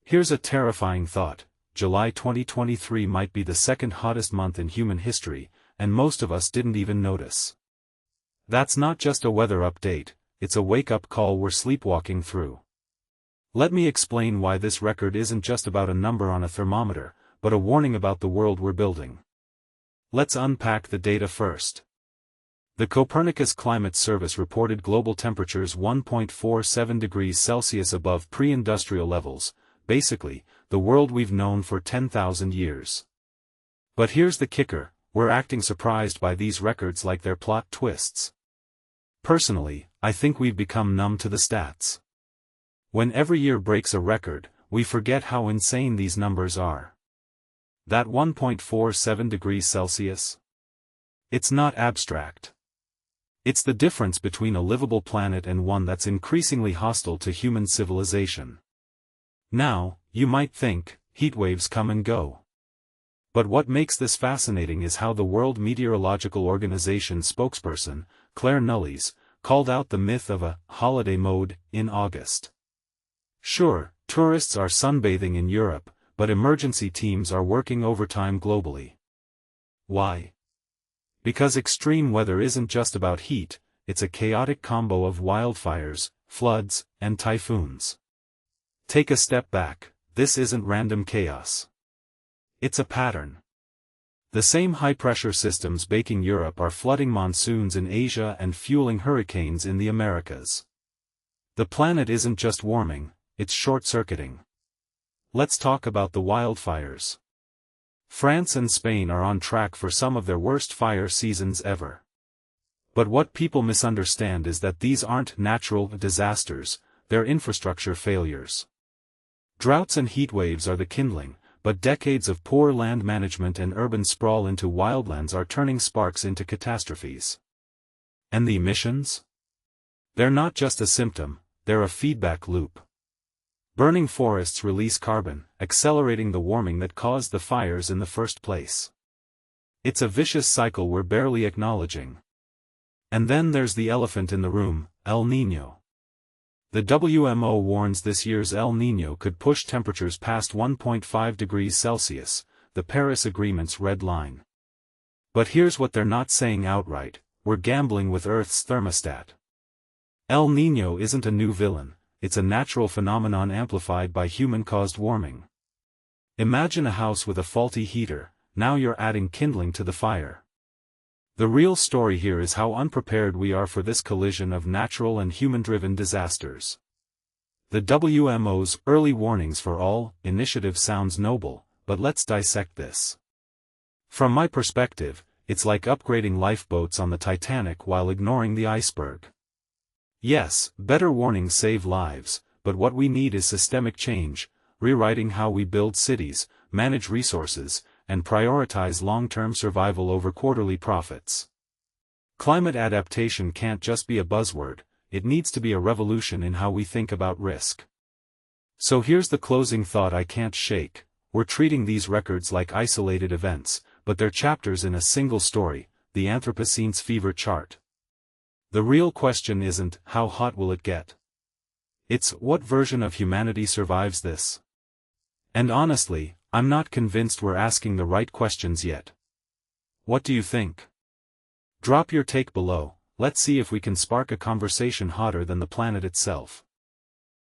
Here's a terrifying thought. July 2023 might be the second hottest month in human history, and most of us didn't even notice. That's not just a weather update, it's a wake-up call we're sleepwalking through. Let me explain why this record isn't just about a number on a thermometer, but a warning about the world we're building. Let's unpack the data first. The Copernicus Climate Service reported global temperatures 1.47 degrees Celsius above pre-industrial levels, basically, the world we've known for 10,000 years. But here's the kicker, we're acting surprised by these records like they're plot twists. Personally, I think we've become numb to the stats. When every year breaks a record, we forget how insane these numbers are. That 1.47 degrees Celsius? It's not abstract. It's the difference between a livable planet and one that's increasingly hostile to human civilization. Now, you might think, heatwaves come and go. But what makes this fascinating is how the World Meteorological Organization spokesperson, Claire Nullies, called out the myth of a holiday mode in August. Sure, tourists are sunbathing in Europe, but emergency teams are working overtime globally. Why? Because extreme weather isn't just about heat, it's a chaotic combo of wildfires, floods, and typhoons. Take a step back, this isn't random chaos. It's a pattern. The same high-pressure systems baking Europe are flooding monsoons in Asia and fueling hurricanes in the Americas. The planet isn't just warming, it's short-circuiting. Let's talk about the wildfires. France and Spain are on track for some of their worst fire seasons ever. But what people misunderstand is that these aren't natural disasters, they're infrastructure failures. Droughts and heatwaves are the kindling, but decades of poor land management and urban sprawl into wildlands are turning sparks into catastrophes. And the emissions? They're not just a symptom, they're a feedback loop. Burning forests release carbon, accelerating the warming that caused the fires in the first place. It's a vicious cycle we're barely acknowledging. And then there's the elephant in the room, El Niño. The WMO warns this year's El Niño could push temperatures past 1.5 degrees Celsius, the Paris Agreement's red line. But here's what they're not saying outright, we're gambling with Earth's thermostat. El Niño isn't a new villain. It's a natural phenomenon amplified by human-caused warming. Imagine a house with a faulty heater, now you're adding kindling to the fire. The real story here is how unprepared we are for this collision of natural and human-driven disasters. The WMO's Early Warnings for All initiative sounds noble, but let's dissect this. From my perspective, it's like upgrading lifeboats on the Titanic while ignoring the iceberg. Yes, better warnings save lives, but what we need is systemic change, rewriting how we build cities, manage resources, and prioritize long-term survival over quarterly profits. Climate adaptation can't just be a buzzword, it needs to be a revolution in how we think about risk. So here's the closing thought I can't shake, we're treating these records like isolated events, but they're chapters in a single story, the Anthropocene's fever chart. The real question isn't, how hot will it get? It's, what version of humanity survives this? And honestly, I'm not convinced we're asking the right questions yet. What do you think? Drop your take below, let's see if we can spark a conversation hotter than the planet itself.